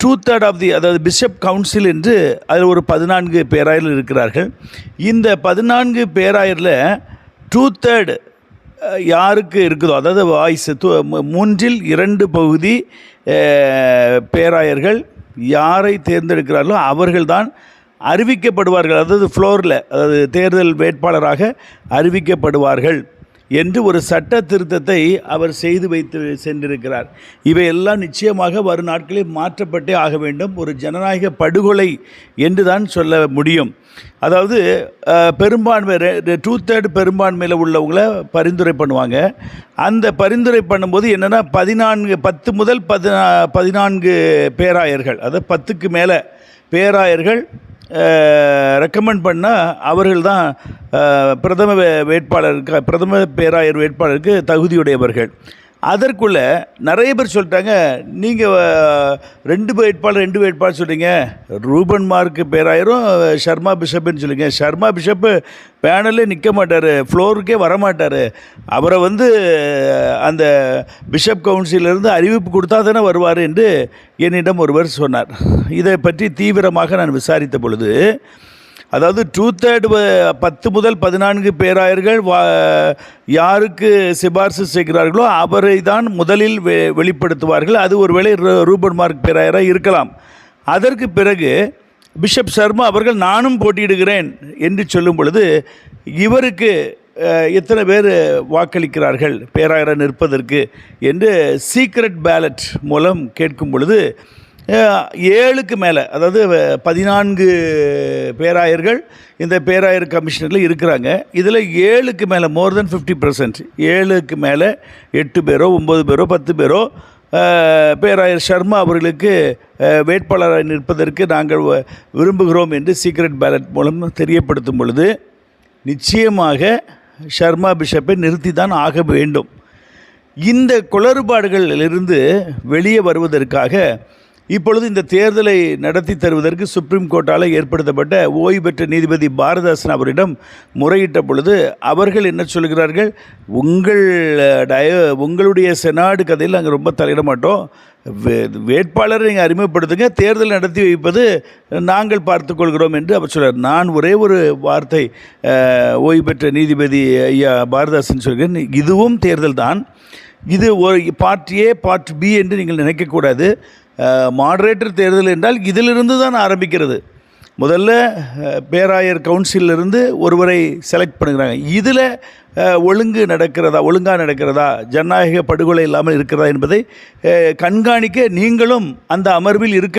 2/3 of the அதாவது bishop council என்று அதில் ஒரு 14 பேராயர்கள் இருக்கிறார்கள். இந்த 14 பேராயரில் 2/3 யாருக்கு இருக்குதோ, அதாவது வாய்ஸ் 3/2 பகுதி பேராயர்கள் யாரை தேர்ந்தெடுக்கிறார்களோ அவர்கள்தான் அறிவிக்கப்படுவார்கள். அதாவது ஃப்ளோரில், அதாவது தேர்தல் வேட்பாளராக அறிவிக்கப்படுவார்கள் என்று ஒரு சட்ட திருத்தத்தை அவர் செய்து வைத்து சென்றிருக்கிறார். இவையெல்லாம் நிச்சயமாக வரும் நாட்களில் மாற்றப்பட்டே ஆக வேண்டும். ஒரு ஜனநாயக படுகொலை என்று தான் சொல்ல முடியும். அதாவது பெரும்பான்மை 2/3 பெரும்பான்மையில் உள்ளவங்கள பரிந்துரை பண்ணுவாங்க. அந்த பரிந்துரை பண்ணும்போது என்னென்னா 10 முதல் 14 பேராயர்கள், அதாவது 10க்கு மேலே பேராயர்கள் ரெக்கமெண்ட் பண்ணால் அவர்கள் தான் பிரதம பேராயர் வேட்பாளருக்கு தகுதியுடையவர்கள். அதற்குள்ளே நிறைய பேர் சொல்லிட்டாங்க, நீங்கள் 2 வேட்பாளர் சொல்கிறீங்க, ரூபன் மார்க் பேராயரும் ஷர்மா பிஷப்புன்னு சொல்லுங்க. ஷர்மா பிஷப்பு பேனலே நிற்க மாட்டார், ஃப்ளோருக்கே வரமாட்டார். அவரை அந்த பிஷப் கவுன்சிலிருந்து அறிவிப்பு கொடுத்தா தானே வருவார் என்று என்னிடம் ஒருவர் சொன்னார். இதை பற்றி தீவிரமாக நான் விசாரித்த பொழுது, அதாவது 2/3 10 முதல் 14 பேராயர்கள் யாருக்கு சிபார்சு செய்கிறார்களோ அவரை தான் முதலில் வெளிப்படுத்துவார்கள். அது ஒருவேளை ரூபன் மார்க் பேராயராக இருக்கலாம். அதற்கு பிறகு பிஷப் சர்மா அவர்கள் நானும் போட்டியிடுகிறேன் என்று சொல்லும் பொழுது இவருக்கு எத்தனை பேர் வாக்களிக்கிறார்கள் பேராயராக நிற்பதற்கு என்று சீக்ரெட் பேலட் மூலம் கேட்கும் பொழுது 7க்கு மேலே, அதாவது 14 பேராயர்கள் இந்த பேராயர் கமிஷனரில் இருக்கிறாங்க. இதில் 7க்கு மேலே மோர் தென் 50%, 7க்கு மேலே 8 பேரோ 9 பேரோ 10 பேரோ பேராயர் சர்மா அவர்களுக்கு வேட்பாளராக நிற்பதற்கு நாங்கள் விரும்புகிறோம் என்று சீக்ரெட் பேலட் மூலம் தெரியப்படுத்தும் பொழுது நிச்சயமாக ஷர்மா பிஷப்பை நிறுத்தி தான் ஆக வேண்டும். இந்த குளறுபாடுகளிலிருந்து வெளியே வருவதற்காக இப்பொழுது இந்த தேர்தலை நடத்தி தருவதற்கு சுப்ரீம் கோர்ட்டால் ஏற்படுத்தப்பட்ட ஓய்வு பெற்ற நீதிபதி பாரதாசன் அவரிடம் முறையிட்ட பொழுது அவர்கள் என்ன சொல்கிறார்கள், உங்களுடைய செனாடு கதையில் நாங்கள் ரொம்ப தலையிட மாட்டோம், வேட்பாளரை நீங்கள் அறிமுகப்படுத்துங்க, தேர்தல் நடத்தி வைப்பது நாங்கள் பார்த்துக்கொள்கிறோம் என்று அவர் சொல்கிறார். நான் ஒரே ஒரு வார்த்தை ஓய்வு பெற்ற நீதிபதி ஐயா பாரதாசன் சொல்கிறேன், இதுவும் தேர்தல் தான். இது ஒரு பார்ட் ஏ பார்ட் பி என்று நீங்கள் நினைக்கக்கூடாது. மாடரேட்டர் தேர்தல் என்றால் இதிலிருந்து தான் ஆரம்பிக்கிறது. முதல்ல பேராயர் கவுன்சிலிருந்து ஒருவரை செலக்ட் பண்ணுறாங்க. இதில் ஒழுங்காக நடக்கிறதா, ஜனநாயக படுகொலை இல்லாமல் இருக்கிறதா என்பதை கண்காணிக்க நீங்களும் அந்த அமர்வில் இருக்க